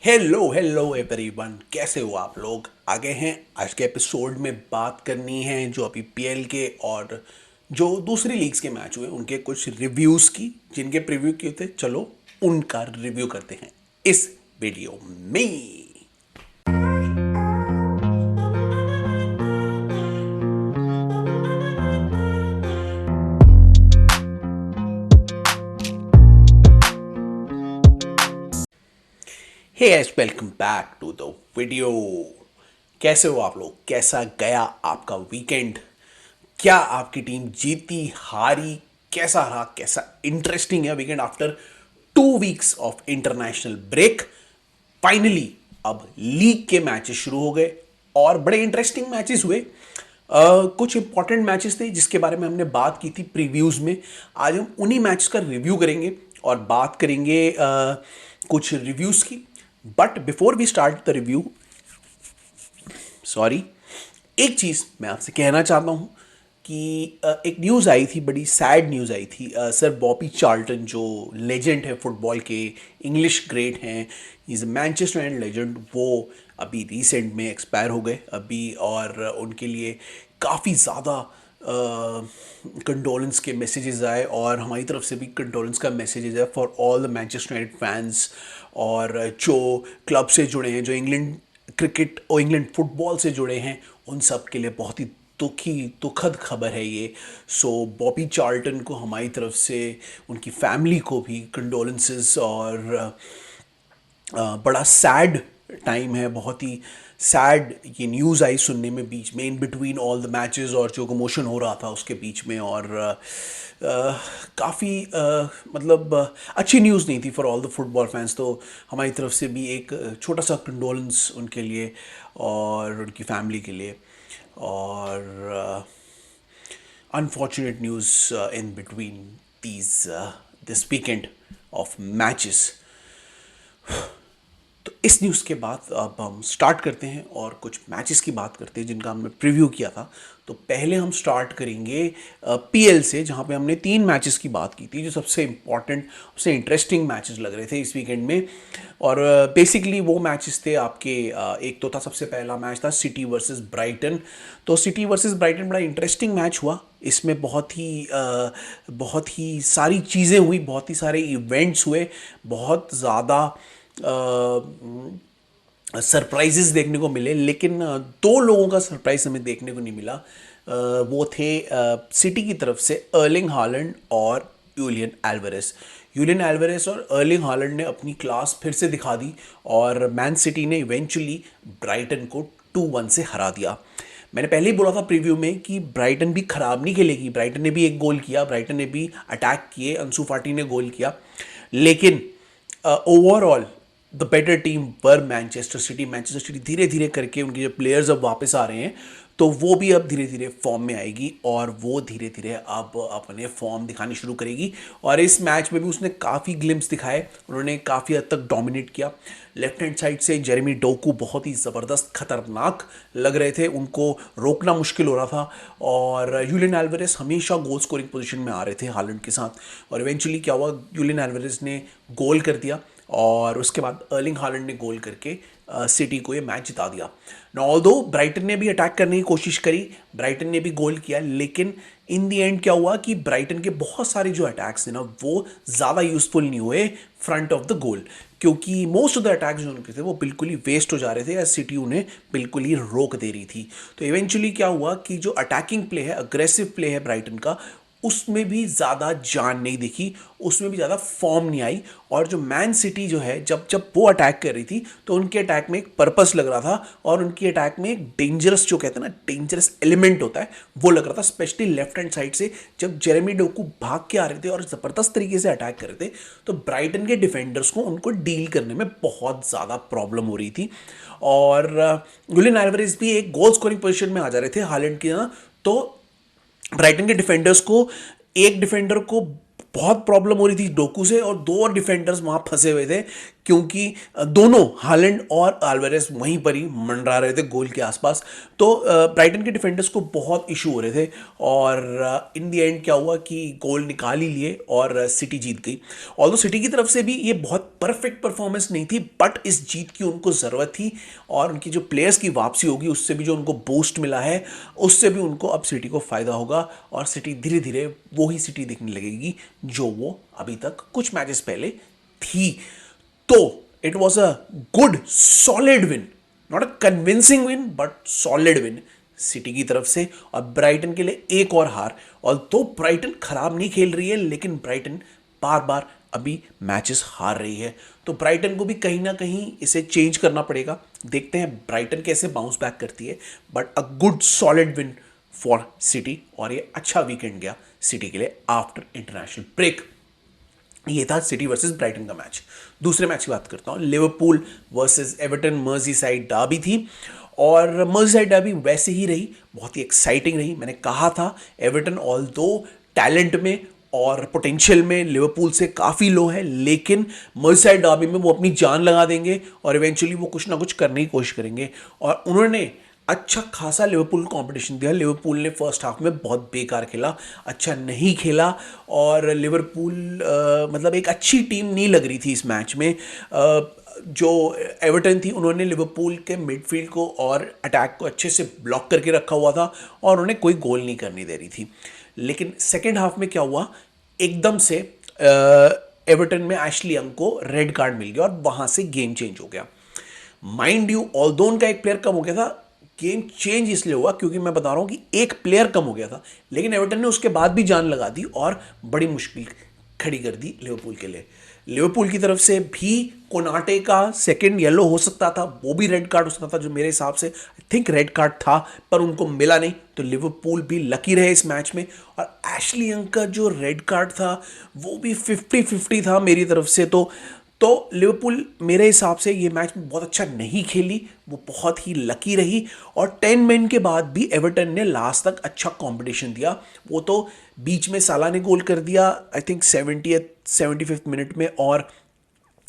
Hello hello everyone, कैसे हो आप लोग। आगे हैं आज के एपिसोड में बात करनी है जो अभी पीएल के और जो दूसरी लीग्स के मैच हुए उनके कुछ रिव्यूज़ की, जिनके प्रीव्यू किए थे। चलो उनका रिव्यू करते हैं इस वीडियो में। Hey guys, welcome back to the video. कैसे हो आप लोग, कैसा गया आपका वीकेंड। क्या आपकी टीम जीती, हारी, कैसा रहा, कैसा इंटरेस्टिंग है weekend after 2 weeks of international break. Finally अब लीग के मैचेस शुरू हो गए और बड़े इंटरेस्टिंग मैचेस हुए। कुछ इंपॉर्टेंट मैचेस थे जिसके बारे में हमने बात की थी प्रीव्यूज में। आज हम उन्हीं मैच का रिव्यू करेंगे और बात करेंगे कुछ रिव्यूज की। But before we start the review, sorry, एक चीज़ मैं आपसे कहना चाहता हूँ कि एक न्यूज़ आई थी, बड़ी सैड न्यूज़ आई थी। सर बॉबी चार्ल्टन जो लेजेंड है फुटबॉल के, इंग्लिश ग्रेट हैं, इज़ मैनचेस्टर यूनाइटेड लेजेंड, वो अभी रिसेंट में एक्सपायर हो गए अभी। और उनके लिए काफ़ी ज़्यादा कंडोलेंस के मैसेजेस आए और हमारी तरफ से भी कंडोलेंस का मैसेजेस है for all the Manchester United fans और जो क्लब से जुड़े हैं, जो इंग्लैंड क्रिकेट और इंग्लैंड फुटबॉल से जुड़े हैं, उन सब के लिए बहुत ही दुखद खबर है ये। सो बॉबी चार्ल्टन को हमारी तरफ से, उनकी फैमिली को भी कंडोलेंसेस। और बड़ा सैड टाइम है, बहुत ही सैड ये न्यूज़ आई सुनने में बीच में, in between all the matches, और जो कमोशन हो रहा था उसके बीच में। और काफ़ी मतलब अच्छी न्यूज़ नहीं थी for all the football fans. तो हमारी तरफ से भी एक छोटा सा कंडोलेंस उनके लिए और उनकी फैमिली के लिए। और unfortunate news in between these this weekend of matches. तो इस न्यूज़ के बाद अब हम स्टार्ट करते हैं और कुछ मैचेस की बात करते हैं जिनका हमने प्रीव्यू किया था। तो पहले हम स्टार्ट करेंगे पीएल से, जहाँ पे हमने 3 मैचेस की बात की थी जो सबसे इम्पॉर्टेंट, सबसे इंटरेस्टिंग मैचेस लग रहे थे इस वीकेंड में। और बेसिकली वो मैचेस थे आपके, एक तो था, सबसे पहला मैच था सिटी वर्सेस ब्राइटन। तो सिटी वर्सेस ब्राइटन बड़ा इंटरेस्टिंग मैच हुआ। इसमें बहुत ही सारी चीज़ें हुई, बहुत ही सारे इवेंट्स हुए, बहुत ज़्यादा सरप्राइजेस देखने को मिले। लेकिन दो लोगों का सरप्राइज हमें देखने को नहीं मिला। वो थे सिटी की तरफ से अर्लिंग हालैंड और यूलियन एल्वारेस। यूलियन एल्वारेस और अर्लिंग हालैंड ने अपनी क्लास फिर से दिखा दी और मैन सिटी ने इवेंचुअली ब्राइटन को 2-1 से हरा दिया। मैंने पहले ही बोला था प्रीव्यू में कि ब्राइटन भी खराब नहीं खेलेगी। ब्राइटन ने भी एक गोल किया, ब्राइटन ने भी अटैक किए, अंसू फाटी ने गोल किया। लेकिन ओवरऑल द बेटर टीम पर मैनचेस्टर सिटी। मैनचेस्टर सिटी धीरे धीरे करके, उनके जो प्लेयर्स अब वापस आ रहे हैं, तो वो भी अब धीरे धीरे फॉर्म में आएगी और वो धीरे धीरे अब अपने फॉर्म दिखानी शुरू करेगी। और इस मैच में भी उसने काफ़ी ग्लिम्स दिखाए, उन्होंने काफ़ी हद तक डोमिनेट किया। लेफ्ट हैंड साइड से जेरेमी डोकू बहुत ही ज़बरदस्त खतरनाक लग रहे थे, उनको रोकना मुश्किल हो रहा था। और यूलियन एल्वारेस हमेशा गोल स्कोरिंग पोजीशन में आ रहे थे हालैंड के साथ। और इवेंचुअली क्या हुआ, यूलियन एल्वारेस ने गोल कर दिया और उसके बाद अर्लिंग हालैंड ने गोल करके सिटी को ये मैच जिता दिया। ऑल्दो ब्राइटन ने भी अटैक करने की कोशिश करी, ब्राइटन ने भी गोल किया, लेकिन इन दी एंड क्या हुआ कि ब्राइटन के बहुत सारे जो अटैक्स थे ना, वो ज़्यादा यूजफुल नहीं हुए फ्रंट ऑफ द गोल, क्योंकि मोस्ट ऑफ द अटैक्स जो उनके थे वो बिल्कुल ही वेस्ट हो जा रहे थे या सिटी उन्हें बिल्कुल ही रोक दे रही थी। तो इवेंचुअली क्या हुआ कि जो अटैकिंग प्ले है, अग्रेसिव प्ले है ब्राइटन का, उसमें भी ज़्यादा जान नहीं दिखी, उसमें भी ज़्यादा फॉर्म नहीं आई। और जो मैन सिटी जो है, जब जब वो अटैक कर रही थी तो उनके अटैक में एक पर्पस लग रहा था और उनकी अटैक में एक डेंजरस, जो कहते हैं ना, डेंजरस एलिमेंट होता है, वो लग रहा था। स्पेशली लेफ्ट हैंड साइड से जब जेरेमी डोकू भाग के आ रहे थे और ज़बरदस्त तरीके से अटैक कर रहे थे, तो ब्राइटन के डिफेंडर्स को उनको डील करने में बहुत ज़्यादा प्रॉब्लम हो रही थी। और यूलियन एल्वारेस भी एक गोल स्कोरिंग पोजीशन में आ जा रहे थे हालैंड की ना, तो ब्राइटन के डिफेंडर्स को, एक डिफेंडर को बहुत प्रॉब्लम हो रही थी डोकू से और दो डिफेंडर्स वहां फंसे हुए थे क्योंकि दोनों हालैंड और अल्वारेस वहीं पर ही मंडरा रहे थे गोल के आसपास। तो ब्राइटन के डिफेंडर्स को बहुत इशू हो रहे थे और इन द एंड क्या हुआ कि गोल निकाल ही लिए और सिटी जीत गई। ऑल्दो सिटी की तरफ से भी ये बहुत परफेक्ट परफॉर्मेंस नहीं थी, बट इस जीत की उनको ज़रूरत थी और उनकी जो प्लेयर्स की वापसी होगी उससे भी जो उनको बूस्ट मिला है उससे भी उनको अब सिटी को फ़ायदा होगा और सिटी धीरे धीरे वही सिटी दिखने लगेगी जो वो अभी तक कुछ मैचेस पहले थी। तो it was a good solid win, not a convincing win but solid win city की तरफ से। और ब्राइटन के लिए एक और हार, और तो ब्राइटन खराब नहीं खेल रही है लेकिन ब्राइटन बार बार अभी मैचेस हार रही है, तो ब्राइटन को भी कहीं ना कहीं इसे चेंज करना पड़ेगा। देखते हैं ब्राइटन कैसे बाउंस बैक करती है, but a good solid win for city और ये अच्छा वीकेंड गया सिटी के लिए आफ्टर इंटरनेशनल ब्रेक। ये था सिटी वर्सेस ब्राइटन का मैच। दूसरे मैच की बात करता हूँ, Liverpool versus Everton Merseyside derby थी और मर्सीसाइड डर्बी वैसे ही रही, बहुत ही एक्साइटिंग रही। मैंने कहा था एवर्टन ऑल्दो टैलेंट में और पोटेंशियल में लिवरपूल से काफ़ी लो है, लेकिन मर्सीसाइड डर्बी में वो अपनी जान लगा देंगे और इवेंचुअली वो कुछ ना कुछ करने की कोशिश करेंगे। और उन्होंने अच्छा खासा लिवरपूल को कंपटीशन दिया। लिवरपूल ने फर्स्ट हाफ में बहुत बेकार खेला, अच्छा नहीं खेला और लिवरपूल मतलब एक अच्छी टीम नहीं लग रही थी इस मैच में। जो एवर्टन थी उन्होंने लिवरपूल के मिडफील्ड को और अटैक को अच्छे से ब्लॉक करके रखा हुआ था और उन्हें कोई गोल नहीं करने दे रही थी। लेकिन सेकेंड हाफ में क्या हुआ, एकदम से एवर्टन में एशली यंग को रेड कार्ड मिल गया और वहां से गेम चेंज हो गया। माइंड यू ऑल्दो उनका एक प्लेयर कम हो गया था, गेम चेंज इसलिए हुआ क्योंकि मैं बता रहा हूं कि एक प्लेयर कम हो गया था, लेकिन एवर्टन ने उसके बाद भी जान लगा दी और बड़ी मुश्किल खड़ी कर दी लिवरपूल के लिए। लिवरपूल की तरफ से भी कोनाटे का सेकंड येलो हो सकता था, वो भी रेड कार्ड हो सकता था, जो मेरे हिसाब से आई थिंक रेड कार्ड था पर उनको मिला नहीं, तो लिवरपूल भी लकी रहे इस मैच में। और एशली यंग का जो रेड कार्ड था वो भी 50-50 था मेरी तरफ से। तो लिवरपूल मेरे हिसाब से ये मैच में बहुत अच्छा नहीं खेली, वो बहुत ही लकी रही। और 10 मिनट के बाद भी एवर्टन ने लास्ट तक अच्छा कंपटीशन दिया। वो तो बीच में साला ने गोल कर दिया आई थिंक 75th मिनट में और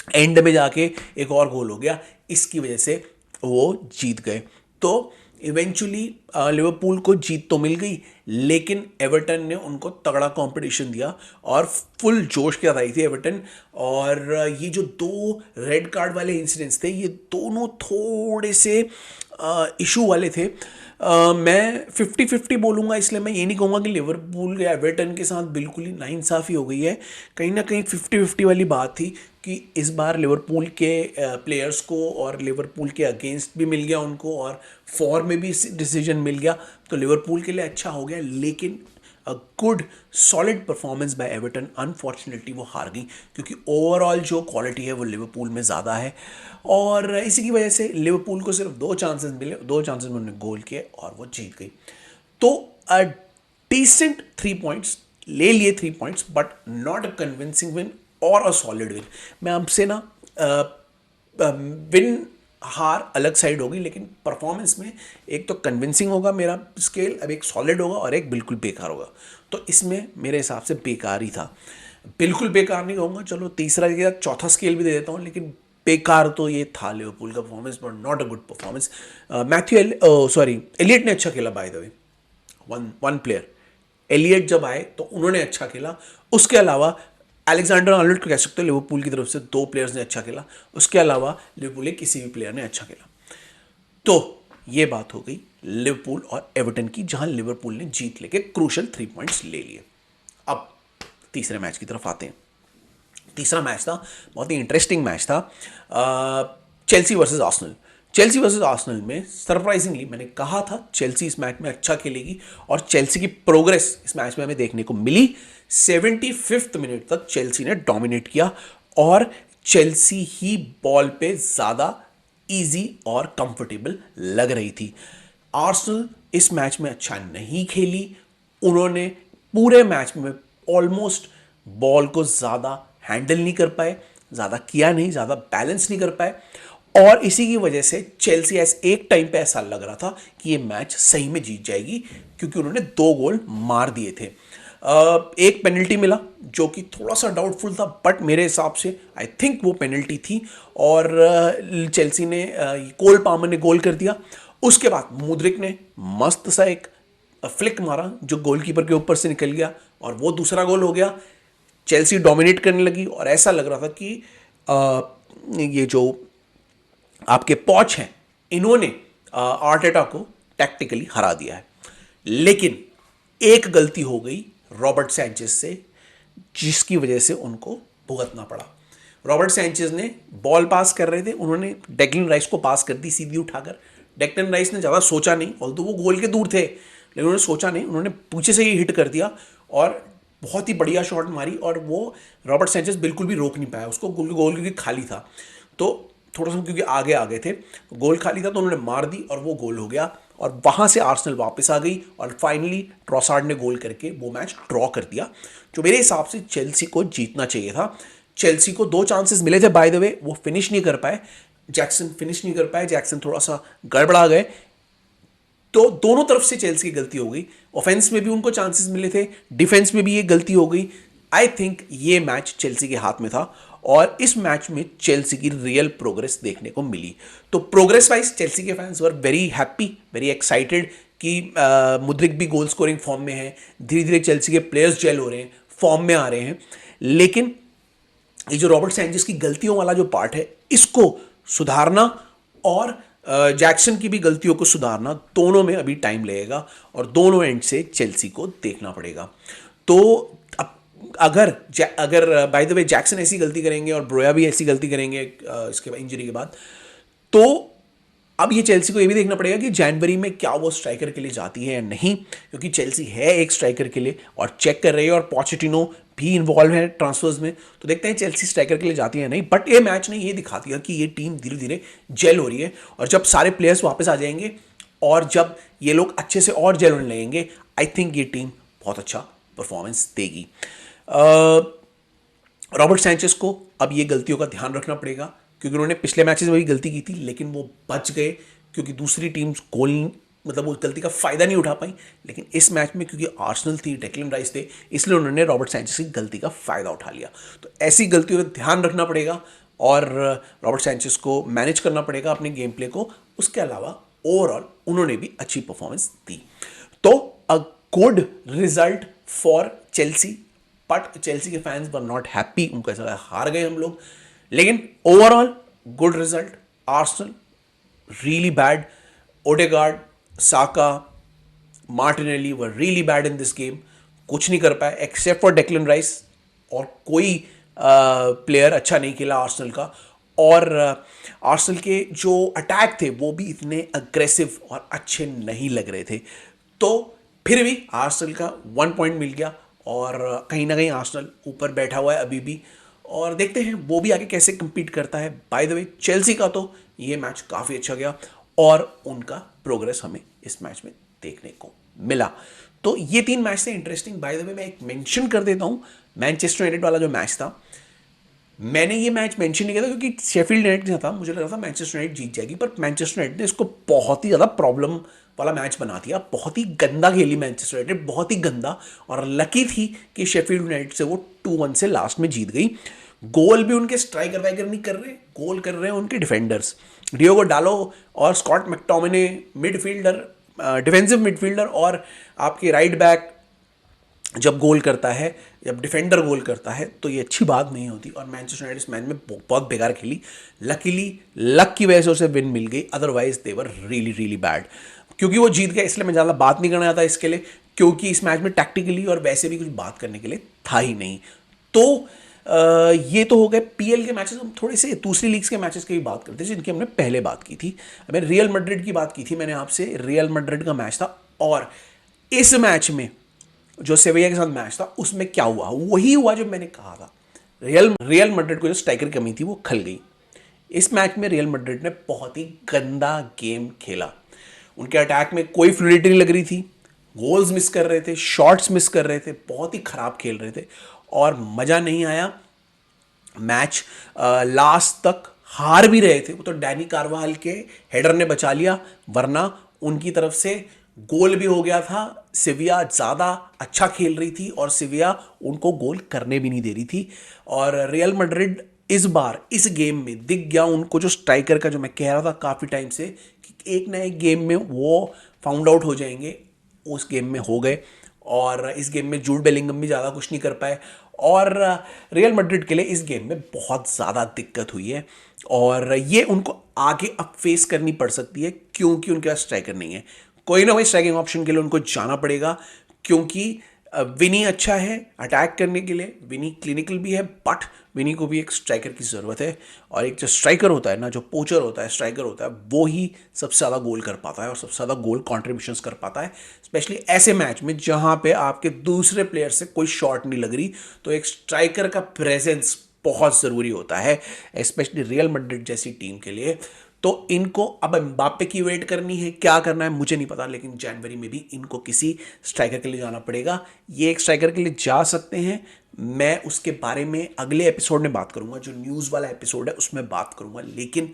एंड में जाके एक और गोल हो गया, इसकी वजह से वो जीत गए। तो इवेंचुअली लिवरपूल को जीत तो मिल गई, लेकिन एवर्टन ने उनको तगड़ा कंपटीशन दिया और फुल जोश के साथ आई थी एवर्टन। और ये जो दो रेड कार्ड वाले इंसिडेंट्स थे ये दोनों थोड़े से इशू वाले थे। मैं 50-50 बोलूँगा, इसलिए मैं ये नहीं कहूँगा कि लिवरपूल या एवर्टन के साथ बिल्कुल ही नाइंसाफ़ी हो गई है। कहीं ना कहीं 50-50 वाली बात थी कि इस बार लिवरपूल के प्लेयर्स को और लिवरपूल के अगेंस्ट भी मिल गया उनको और फॉर्म में भी डिसीजन मिल गया, तो लिवरपूल के लिए अच्छा हो गया। लेकिन a good solid performance by Everton, unfortunately वो हार गई क्योंकि ओवरऑल जो क्वालिटी है वो लिवरपूल में ज़्यादा है और इसी की वजह से लिवरपूल को सिर्फ 2 चांसेस मिले, 2 चांसेस में उन्होंने गोल किए और वो जीत गई। तो अ डिसेंट 3 पॉइंट्स ले लिए, 3 points, but not a convincing win और अ सॉलिड विन। मैं आपसे ना विन हार अलग साइड होगी, लेकिन परफॉर्मेंस में एक तो कन्विंसिंग होगा मेरा स्केल, अब एक सॉलिड होगा और एक बिल्कुल बेकार होगा। तो इसमें मेरे हिसाब से बेकार ही था, बिल्कुल बेकार नहीं कहूँगा, चलो तीसरा या चौथा स्केल भी दे देता हूँ, लेकिन बेकार तो ये था लिवरपूल का performance, but not a good performance. Elliott ने अच्छा खेला by the way, one player Elliott जब आए तो उन्होंने अच्छा खेला। उसके अलावा अलेक्जेंडर आर्नल्ड को कह सकते हो, लिवरपूल की तरफ से 2 प्लेयर्स ने अच्छा खेला, उसके अलावा लिवरपूल के किसी भी प्लेयर ने अच्छा खेला। तो ये बात हो गई लिवरपूल और एवर्टन की, जहां लिवरपूल ने जीत लेके क्रूशल 3 पॉइंट्स ले लिए। अब तीसरे मैच की तरफ आते हैं। तीसरा मैच था बहुत ही इंटरेस्टिंग मैच था, Chelsea versus Arsenal. Chelsea versus Arsenal में सरप्राइजिंगली मैंने कहा था चेल्सी इस मैच में अच्छा खेलेगी और चेल्सी की प्रोग्रेस इस मैच में हमें देखने को मिली। 75th मिनट तक चेल्सी ने डोमिनेट किया और चेल्सी ही बॉल पे ज़्यादा इजी और कंफर्टेबल लग रही थी। आर्सेनल इस मैच में अच्छा नहीं खेली, उन्होंने पूरे मैच में ऑलमोस्ट बॉल को ज़्यादा हैंडल नहीं कर पाए, ज़्यादा किया नहीं, ज़्यादा बैलेंस नहीं कर पाए और इसी की वजह से चेल्सी एक टाइम पे ऐसा लग रहा था कि ये मैच सही में जीत जाएगी क्योंकि उन्होंने 2 गोल मार दिए थे। एक पेनल्टी मिला जो कि थोड़ा सा डाउटफुल था, बट मेरे हिसाब से आई थिंक वो पेनल्टी थी, और चेल्सी ने कोल पामर ने गोल कर दिया। उसके बाद मुद्रिक ने मस्त सा एक फ्लिक मारा जो गोलकीपर के ऊपर से निकल गया, और वो दूसरा गोल हो गया। चेल्सी डोमिनेट करने लगी, और ऐसा लग रहा था कि ये जो आपके पॉच हैं इन्होंने आर्टेटा को टैक्टिकली हरा दिया है। लेकिन एक गलती हो गई रॉबर्ट सैंचेज से, जिसकी वजह से उनको भुगतना पड़ा। रॉबर्ट सैंचेज ने बॉल पास कर रहे थे, उन्होंने डेक्लन राइस को पास कर दी सीधी उठाकर। डेक्लन राइस ने ज़्यादा सोचा नहीं, ऑल्दो वो गोल के दूर थे, लेकिन उन्होंने सोचा नहीं, उन्होंने पीछे से ही हिट कर दिया और बहुत ही बढ़िया शॉट मारी, और वो रॉबर्ट सैंचेज बिल्कुल भी रोक नहीं पाया उसको। गोल क्योंकि खाली था, तो थोड़ा सा क्योंकि आगे आ गए थे, गोल खाली था तो उन्होंने मार दी और वो गोल हो गया, और वहाँ से आर्सेनल वापस आ गई, और फाइनली ट्रॉसार्ड ने गोल करके वो मैच ड्रॉ कर दिया, जो मेरे हिसाब से चेल्सी को जीतना चाहिए था। चेल्सी को 2 चांसेस मिले थे बाय द वे, वो फिनिश नहीं कर पाए, जैक्सन फिनिश नहीं कर पाए, जैक्सन थोड़ा सा गड़बड़ा गए, तो दोनों तरफ से चेल्सी की गलती हो गई। ऑफेंस में भी उनको चांसेस मिले थे, डिफेंस में भी ये गलती हो गई। आई थिंक ये मैच चेल्सी के हाथ में था, और इस मैच में चेल्सी की रियल प्रोग्रेस देखने को मिली। तो प्रोग्रेस वाइज चेल्सी के fans were very happy, very excited कि मुद्रिक भी गोल स्कोरिंग फॉर्म में है, धीरे धीरे चेल्सी के प्लेयर्स जेल हो रहे हैं, फॉर्म में आ रहे हैं। लेकिन ये जो रॉबर्ट सैंचेज की गलतियों वाला जो पार्ट है, इसको सुधारना और जैक्सन की भी गलतियों को सुधारना, दोनों में अभी टाइम लगेगा, और दोनों एंड से चेल्सी को देखना पड़ेगा। तो अगर बाय द वे जैक्सन ऐसी गलती करेंगे और ब्रोया भी ऐसी गलती करेंगे इसके बाद, इंजरी के बाद, तो अब ये चेल्सी को ये भी देखना पड़ेगा कि जनवरी में क्या वो स्ट्राइकर के लिए जाती है या नहीं, क्योंकि चेल्सी है एक स्ट्राइकर के लिए और चेक कर रही है, और पोचेटिनो भी इन्वॉल्व है ट्रांसफर्स में, तो देखते हैं चेल्सी स्ट्राइकर के लिए जाती है नहीं। बट ये मैच ने ये दिखा दिया कि ये टीम धीरे धीरे जेल हो रही है, और जब सारे प्लेयर्स वापस आ जाएंगे और जब ये लोग अच्छे से और जेल होने लगेंगे, आई थिंक ये टीम बहुत अच्छा परफॉर्मेंस देगी। रॉबर्ट सैंचेज को अब ये गलतियों का ध्यान रखना पड़ेगा, क्योंकि उन्होंने पिछले मैचेस में भी गलती की थी, लेकिन वो बच गए क्योंकि दूसरी टीम्स गोल मतलब उस गलती का फ़ायदा नहीं उठा पाई। लेकिन इस मैच में क्योंकि आर्सेनल थी, डेक्लन राइस थे, इसलिए उन्होंने रॉबर्ट सैंचेज की गलती का फ़ायदा उठा लिया। तो ऐसी गलतियों का ध्यान रखना पड़ेगा, और रॉबर्ट सैंचेज को मैनेज करना पड़ेगा अपने गेम प्ले को। उसके अलावा ओवरऑल उन्होंने भी अच्छी परफॉर्मेंस दी। तो a good result for Chelsea, but Chelsea के फैंस वर नॉट हैप्पी, उनको ऐसा लगा हार गए हम लोग। लेकिन overall good result. Arsenal really bad, Odegaard, Saka, Martinelli were really bad in this game, कुछ नहीं कर पाए एक्सेप्ट फॉर डेक्लन राइस, और कोई प्लेयर अच्छा नहीं खेला आर्सेनल का। और आर्सेनल के जो अटैक थे वो भी इतने अग्रेसिव और अच्छे नहीं लग रहे थे। तो फिर भी आर्सेनल का 1 पॉइंट मिल गया, और कहीं ना कहीं आर्सेनल ऊपर बैठा हुआ है अभी भी, और देखते हैं वो भी आगे कैसे compete करता है। बाय द वे चेल्सी का तो ये मैच काफ़ी अच्छा गया, और उनका प्रोग्रेस हमें इस मैच में देखने को मिला। तो ये 3 मैच थे इंटरेस्टिंग। बाय द वे मैं एक मेंशन कर देता हूँ, मैनचेस्टर यूनाइटेड वाला जो मैच था, मैंने ये मैच मेंशन नहीं किया था क्योंकि शेफील्ड यूनाइटेड के साथ था, मुझे लग रहा था मैनचेस्टर यूनाइटेड जीत जाएगी, पर मैनचेस्टर यूनाइटेड ने इसको बहुत ही ज़्यादा प्रॉब्लम वाला मैच बना दिया। बहुत ही गंदा खेली मैनचेस्टर यूनाइटेड, बहुत ही गंदा, और लकी थी कि शेफील्ड यूनाइटेड से वो 2-1 से लास्ट में जीत गई। गोल भी उनके स्ट्राइकर वाइकर नहीं कर रहे, गोल कर रहे हैं उनके डिफेंडर्स, डियोगो डालो और Scott McTominay midfielder, defensive midfielder, और आपके राइट बैक जब गोल करता है, जब डिफेंडर गोल करता है, तो ये अच्छी बात नहीं होती। और मैनचेस्टर यूनाइटेड इस मैच में बहुत बेकार खेली। लकीली लक की वजह से उसे विन मिल गई, otherwise they were really really bad. क्योंकि वो जीत गया इसलिए मैं ज़्यादा बात नहीं करना चाहता इसके लिए, क्योंकि इस मैच में टैक्टिकली और वैसे भी कुछ बात करने के लिए था ही नहीं। तो ये तो हो गए पीएल के मैचेस। हम थोड़े से दूसरी लीग्स के मैचेस की भी बात करते हैं जिनकी हमने पहले बात की थी। मैंने रियल मैड्रिड की बात की थी, मैंने आपसे रियल मैड्रिड का मैच था, और इस मैच में जो सेविया के साथ मैच था उसमें क्या हुआ, वही हुआ जो मैंने कहा था। रियल मैड्रिड को जो स्ट्राइकर की कमी थी वो खल गई। इस मैच में रियल मैड्रिड ने बहुत ही गंदा गेम खेला। उनके अटैक में कोई फ्लूइडिटी नहीं लग रही थी, गोल्स मिस कर रहे थे, शॉट्स मिस कर रहे थे, बहुत ही खराब खेल रहे थे, और मज़ा नहीं आया। मैच लास्ट तक हार भी रहे थे, वो तो डैनी कार्वाहल के हेडर ने बचा लिया, वरना उनकी तरफ से गोल भी हो गया था, सिविया ज़्यादा अच्छा खेल रही थी और सिविया उनको गोल करने भी नहीं दे रही थी। और रियल मैड्रिड इस बार इस गेम में दिख गया उनको, जो स्ट्राइकर का जो मैं कह रहा था काफ़ी टाइम से कि एक ना एक गेम में वो फाउंड आउट हो जाएंगे, उस गेम में हो गए। और इस गेम में जूड बेलिंगम भी ज़्यादा कुछ नहीं कर पाए और रियल मैड्रिड के लिए इस गेम में बहुत ज़्यादा दिक्कत हुई है और ये उनको आगे अब फेस करनी पड़ सकती है क्योंकि उनके पास स्ट्राइकर नहीं है। कोई ना कोई स्ट्राइकिंग ऑप्शन के लिए उनको जाना पड़ेगा क्योंकि विनी अच्छा है अटैक करने के लिए, विनी क्लिनिकल भी है, बट विनी को भी एक स्ट्राइकर की ज़रूरत है। और एक जो स्ट्राइकर होता है ना, जो पोचर होता है, स्ट्राइकर होता है, वो ही सबसे ज़्यादा गोल कर पाता है और सबसे ज़्यादा गोल कॉन्ट्रीब्यूशंस कर पाता है, स्पेशली ऐसे मैच में जहाँ पे आपके दूसरे प्लेयर से कोई शॉट नहीं लग रही। तो एक स्ट्राइकर का प्रेजेंस बहुत ज़रूरी होता है, स्पेशली रियल मैड्रिड जैसी टीम के लिए। तो इनको अब एम्बाप्पे की वेट करनी है, क्या करना है मुझे नहीं पता, लेकिन जनवरी में भी इनको किसी स्ट्राइकर के लिए जाना पड़ेगा। ये एक स्ट्राइकर के लिए जा सकते हैं, मैं उसके बारे में अगले एपिसोड में बात करूंगा, जो न्यूज़ वाला एपिसोड है उसमें बात करूंगा। लेकिन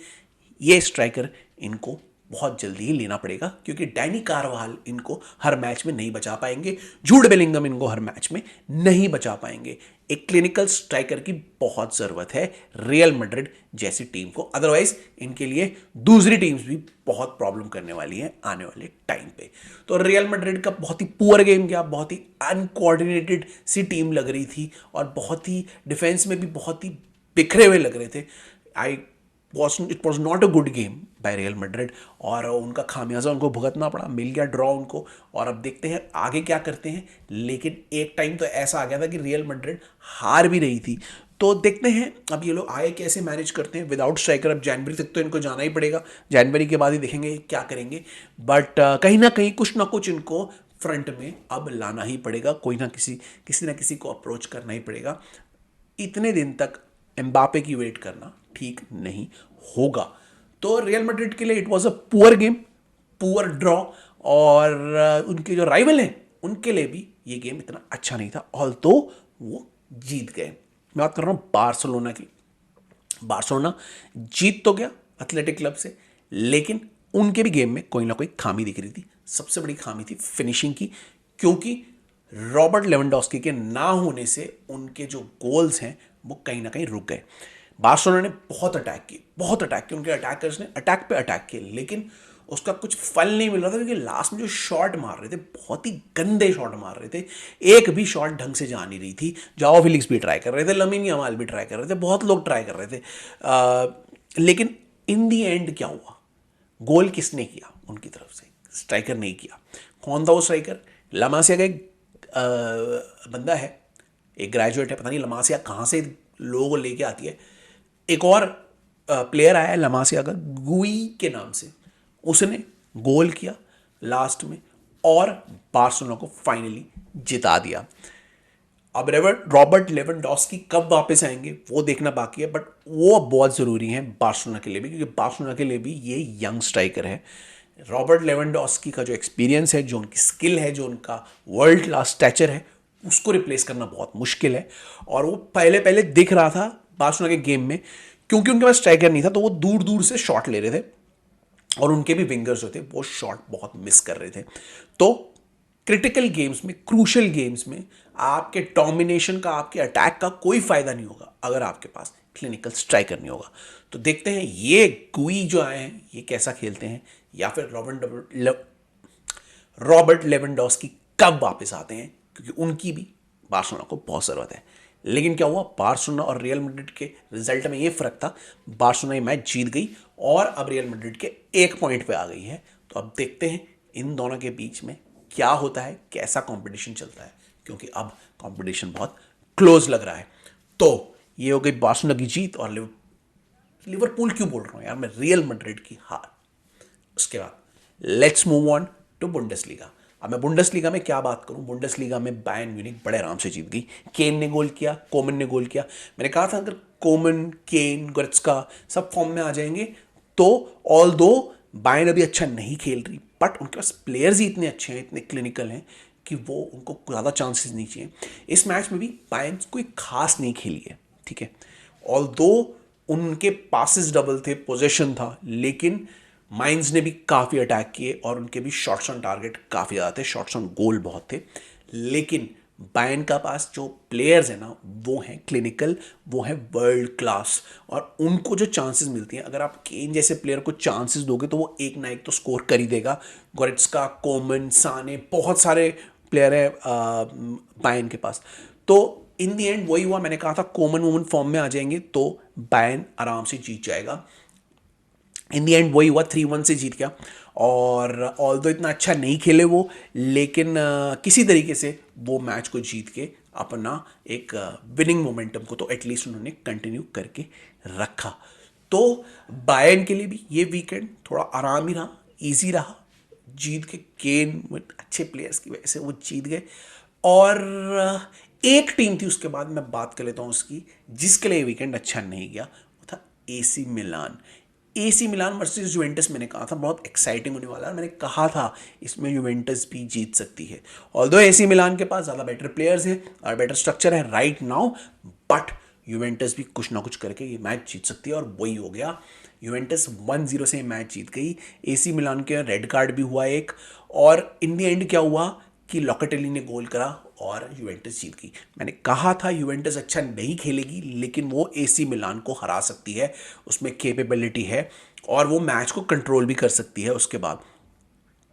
ये स्ट्राइकर इनको बहुत जल्दी ही लेना पड़ेगा क्योंकि डैनी कारवाल इनको हर मैच में नहीं बचा पाएंगे, जूड बेलिंगम इनको हर मैच में नहीं बचा पाएंगे। एक क्लिनिकल स्ट्राइकर की बहुत ज़रूरत है रियल मैड्रिड जैसी टीम को, अदरवाइज इनके लिए दूसरी टीम्स भी बहुत प्रॉब्लम करने वाली हैं आने वाले टाइम पे। तो रियल मैड्रिड का बहुत ही पुअर गेम गया, बहुत ही अनकोऑर्डिनेटेड सी टीम लग रही थी और बहुत ही डिफेंस में भी बहुत ही बिखरे हुए लग रहे थे। I it was not a good game by Real Madrid और उनका खामियाजा उनको भुगतना पड़ा, मिल गया ड्रॉ उनको। और अब देखते हैं आगे क्या करते हैं। लेकिन एक टाइम तो ऐसा आ गया था कि रियल मैड्रिड हार भी रही थी। तो देखते हैं अब ये लोग आए कैसे मैनेज करते हैं विदाउट स्ट्राइकर। अब जनवरी तक तो इनको जाना ही पड़ेगा, जनवरी के बाद ही देखेंगे क्या करेंगे। बट कहीं ना कहीं कुछ ना कुछ इनको फ्रंट में अब लाना ही पड़ेगा, कोई ना किसी को अप्रोच करना ही पड़ेगा। इतने दिन तक एम्बापे की वेट करना ठीक नहीं होगा। तो रियल मैड्रिड के लिए it was a poor game, poor draw. और उनके जो राइवल हैं उनके लिए भी ये गेम इतना अच्छा नहीं था, ऑल्दो वो जीत गए। मैं बात कर रहा हूँ बार्सिलोना की। बार्सिलोना जीत तो गया एथलेटिक क्लब से, लेकिन उनके भी गेम में कोई ना कोई खामी दिख रही थी। सबसे बड़ी खामी थी फिनिशिंग की, क्योंकि रॉबर्ट लेवेंडोस्की के ना होने से उनके जो गोल्स हैं वो कहीं ना कहीं रुक गए। बार्सिलोना ने बहुत अटैक किए, बहुत अटैक किए, उनके अटैकर्स ने अटैक पे अटैक किए, लेकिन उसका कुछ फल नहीं मिल रहा था क्योंकि लास्ट में जो शॉट मार रहे थे बहुत ही गंदे शॉट मार रहे थे। एक भी शॉट ढंग से जा नहीं रही थी। जाओ फिलिक्स भी ट्राई कर रहे थे, लमीन यमाल भी ट्राई कर रहे थे, बहुत लोग ट्राई कर रहे थे। लेकिन इन दी एंड क्या हुआ, गोल किसने किया उनकी तरफ से? स्ट्राइकर नहीं किया। कौन था वो स्ट्राइकर? लमासिया का एक बंदा है, एक ग्रेजुएट है, पता नहीं लमासिया कहाँ से लोगों को लेके आती है। एक और प्लेयर आया है लमासिया का, गुई के नाम से, उसने गोल किया लास्ट में और बार्सिलोना को फाइनली जिता दिया। अब रॉबर्ट लेवेंडोस्की कब वापस आएंगे वो देखना बाकी है, बट वो बहुत ज़रूरी है बार्सिलोना के लिए भी, क्योंकि बार्सिलोना के लिए भी ये यंग स्ट्राइकर है। रॉबर्ट लेवेंडोस्की का जो एक्सपीरियंस है, जो उनकी स्किल है, जो उनका वर्ल्ड क्लास स्टैचर है, उसको रिप्लेस करना बहुत मुश्किल है। और वो पहले पहले दिख रहा था बार्सिलोना के गेम में, क्योंकि उनके पास स्ट्राइकर नहीं था तो वो दूर दूर से शॉट ले रहे थे और उनके भी विंगर्स जो थे वो शॉट बहुत मिस कर रहे थे। तो क्रिटिकल गेम्स में, क्रूशल गेम्स में आपके डोमिनेशन का, आपके अटैक का कोई फायदा नहीं होगा अगर आपके पास क्लिनिकल स्ट्राइकर नहीं होगा। तो देखते हैं ये गुई जो आए हैं ये कैसा खेलते हैं, या फिर रॉबर्ट लेवेंडोस्की कब वापस आते हैं, क्योंकि उनकी भी बार्सिलोना को बहुत ज़रूरत है। लेकिन क्या हुआ, बार्सिलोना और रियल मैड्रिड के रिजल्ट में ये फर्क था, बार्सिलोना ये मैच जीत गई और अब रियल मैड्रिड के एक पॉइंट पे आ गई है। तो अब देखते हैं इन दोनों के बीच में क्या होता है, कैसा कंपटीशन चलता है, क्योंकि अब कंपटीशन बहुत क्लोज लग रहा है। तो ये हो गई बार्सिलोना की जीत और लिवरपूल क्यों बोल रहा हूँ यार मैं, रियल मैड्रिड की हार। उसके बाद let's move on to Bundesliga. अब मैं बुंडेसलीगा में क्या बात करूं, बुंडेसलीगा में बायर्न म्यूनिख बड़े आराम से जीत गई। केन ने गोल किया, कोमन ने गोल किया। मैंने कहा था अगर कोमन, केन, गोरेत्स्का सब फॉर्म में आ जाएंगे तो, ऑल दो बायर्न अभी अच्छा नहीं खेल रही, बट उनके पास प्लेयर्स ही इतने अच्छे हैं, इतने क्लिनिकल हैं कि वो, उनको ज़्यादा चांसेस नहीं चाहिए। इस मैच में भी बायर्न कोई खास नहीं खेली है, ठीक है। ऑल दो उनके पासेस डबल थे, पोजेशन था, लेकिन माइंस ने भी काफ़ी अटैक किए और उनके भी शॉट्स ऑन टारगेट काफ़ी ज़्यादा थे, शॉट्स ऑन गोल बहुत थे। लेकिन बायर्न का पास जो प्लेयर्स हैं ना, वो हैं क्लिनिकल, वो हैं वर्ल्ड क्लास, और उनको जो चांसेस मिलती हैं, अगर आप केन जैसे प्लेयर को चांसेस दोगे तो वो एक ना एक तो स्कोर कर ही देगा। गोरेट्स्का, कोमन, साने, बहुत सारे प्लेयर हैं बायर्न के पास। तो इन दी एंड वही हुआ, मैंने कहा था कोमन वोमन फॉर्म में आ जाएंगे तो बायर्न आराम से जीत जाएगा। इन दी एंड वही हुआ, 3-1 से जीत गया। और ऑल दो इतना अच्छा नहीं खेले वो, लेकिन किसी तरीके से वो मैच को जीत के अपना एक विनिंग मोमेंटम को तो एटलीस्ट उन्होंने कंटिन्यू करके रखा। तो बायर्न के लिए भी ये वीकेंड थोड़ा आराम ही रहा, इजी रहा, जीत के केन विद अच्छे प्लेयर्स की वजह से वो जीत गए। और एक टीम थी उसके बाद मैं बात कर लेता हूँ उसकी, जिसके लिए वीकेंड अच्छा नहीं गया, वो था AC Milan. AC Milan versus Juventus, मैंने कहा था बहुत एक्साइटिंग होने वाला है, मैंने कहा था इसमें यूवेंटस भी जीत सकती है। ऑल्दो एसी मिलान के पास ज़्यादा बेटर प्लेयर्स हैं और बेटर स्ट्रक्चर है राइट नाउ, बट यूवेंटस भी कुछ ना कुछ करके ये मैच जीत सकती है, और वही हो गया। यूवेंटस 1-0 से मैच जीत गई। एसी मिलान के रेड कार्ड भी हुआ एक, और इन द एंड क्या हुआ कि लोकेटेली ने गोल करा और यूवेंटस जीत गई। मैंने कहा था यूवेंटस अच्छा नहीं खेलेगी, लेकिन वो एसी मिलान को हरा सकती है, उसमें कैपेबिलिटी है और वो मैच को कंट्रोल भी कर सकती है। उसके बाद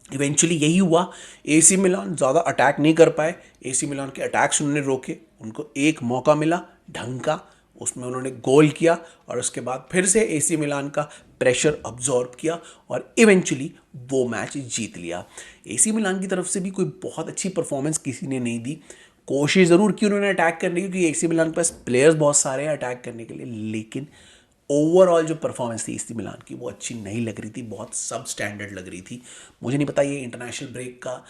इवेंचुअली यही हुआ, एसी मिलान ज़्यादा अटैक नहीं कर पाए, एसी मिलान के अटैक्स उन्होंने रोके, उनको एक मौका मिला ढंग का, उसमें उन्होंने गोल किया और उसके बाद फिर से एसी मिलान का प्रेशर अब्जॉर्ब किया और इवेंचुअली वो मैच जीत लिया। एसी मिलान की तरफ से भी कोई बहुत अच्छी परफॉर्मेंस किसी ने नहीं दी, कोशिश ज़रूर की उन्होंने अटैक करने की, क्योंकि एसी मिलान के पास प्लेयर्स बहुत सारे हैं अटैक करने के लिए, लेकिन ओवरऑल जो परफॉर्मेंस थी एसी मिलान की वो अच्छी नहीं लग रही थी, बहुत सब स्टैंडर्ड लग रही थी। मुझे नहीं पता ये इंटरनेशनल ब्रेक का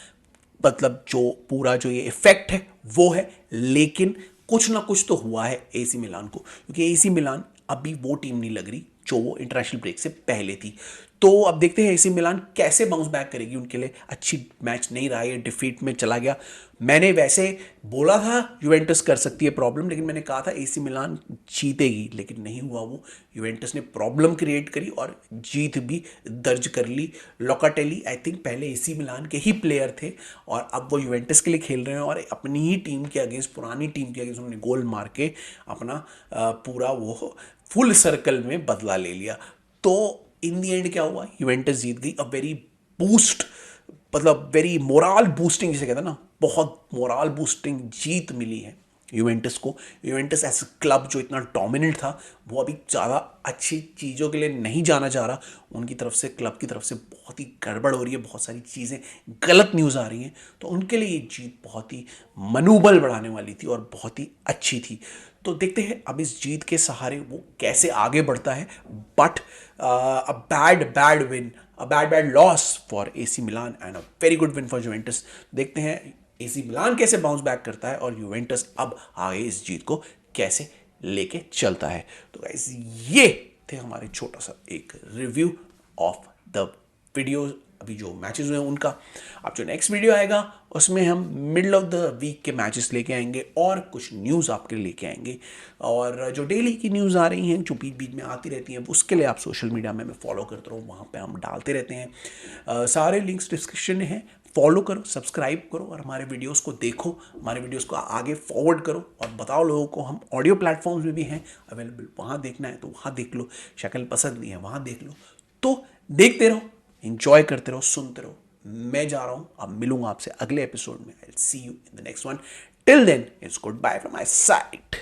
मतलब जो पूरा जो ये इफेक्ट है वो है, लेकिन कुछ ना कुछ तो हुआ है एसी मिलान को, क्योंकि एसी मिलान अभी वो टीम नहीं लग रही जो वो इंटरनेशनल ब्रेक से पहले थी। तो अब देखते हैं एसी मिलान कैसे बाउंस बैक करेगी, उनके लिए अच्छी मैच नहीं रहा, ये डिफीट में चला गया। मैंने वैसे बोला था यूवेंटस कर सकती है प्रॉब्लम, लेकिन मैंने कहा था एसी मिलान जीतेगी, लेकिन नहीं हुआ वो। यूवेंटस ने प्रॉब्लम क्रिएट करी और जीत भी दर्ज कर ली। लोकाटेली आई थिंक पहले एसी मिलान के ही प्लेयर थे और अब वो यूवेंटस के लिए खेल रहे हैं और अपनी ही टीम के अगेंस्ट, पुरानी टीम के अगेंस्ट उन्होंने गोल मार के अपना पूरा वो फुल सर्कल में बदला ले लिया। तो इन दी एंड क्या हुआ, यूवेंटस जीत गई। अ वेरी बूस्ट, मतलब वेरी मोराल बूस्टिंग जिसे कहते हैं ना, बहुत मोराल बूस्टिंग जीत मिली है यूवेंटस को। यूवेंटस एज क्लब जो इतना डोमिनेंट था, वो अभी ज़्यादा अच्छी चीज़ों के लिए नहीं जाना चाह रहा, उनकी तरफ से, क्लब की तरफ से बहुत ही गड़बड़ हो रही है, बहुत सारी चीज़ें गलत न्यूज़ आ रही हैं। तो उनके लिए ये जीत बहुत ही मनोबल बढ़ाने वाली थी और बहुत ही अच्छी थी। तो देखते हैं अब इस जीत के सहारे वो कैसे आगे बढ़ता है। But a bad win, a bad loss for AC Milan and a very good win for Juventus. देखते हैं एसी मिलान कैसे बाउंस बैक करता है और यूवेंटस अब आगे इस जीत को कैसे लेके चलता है। तो गाइस ये थे हमारे छोटा सा एक रिव्यू ऑफ द वीडियो, अभी जो मैचेस हुए हैं उनका। अब जो नेक्स्ट वीडियो आएगा उसमें हम मिडल ऑफ द वीक के मैचेस लेके आएंगे और कुछ न्यूज़ आपके लिए लेके आएंगे। और जो डेली की न्यूज़ आ रही हैं, जो बीच बीच में आती रहती हैं, उसके लिए आप सोशल मीडिया में मैं फॉलो करता रहूँ, वहाँ पे हम डालते रहते हैं। सारे लिंक्स डिस्क्रिप्शन में हैं, फॉलो करो, सब्सक्राइब करो और हमारे वीडियोस को देखो, हमारे वीडियोस को आगे फॉरवर्ड करो और बताओ लोगों को। हम ऑडियो प्लेटफॉर्म्स में भी हैं अवेलेबल, वहाँ देखना है तो वहाँ देख लो, शक्ल पसंद नहीं है वहाँ देख लो। तो देखते रहो, एंजॉय करते रहो, सुनते रहो। मैं जा रहा हूं, अब मिलूंगा आपसे अगले एपिसोड में। I will see you in the next one. Till then it's goodbye from my side.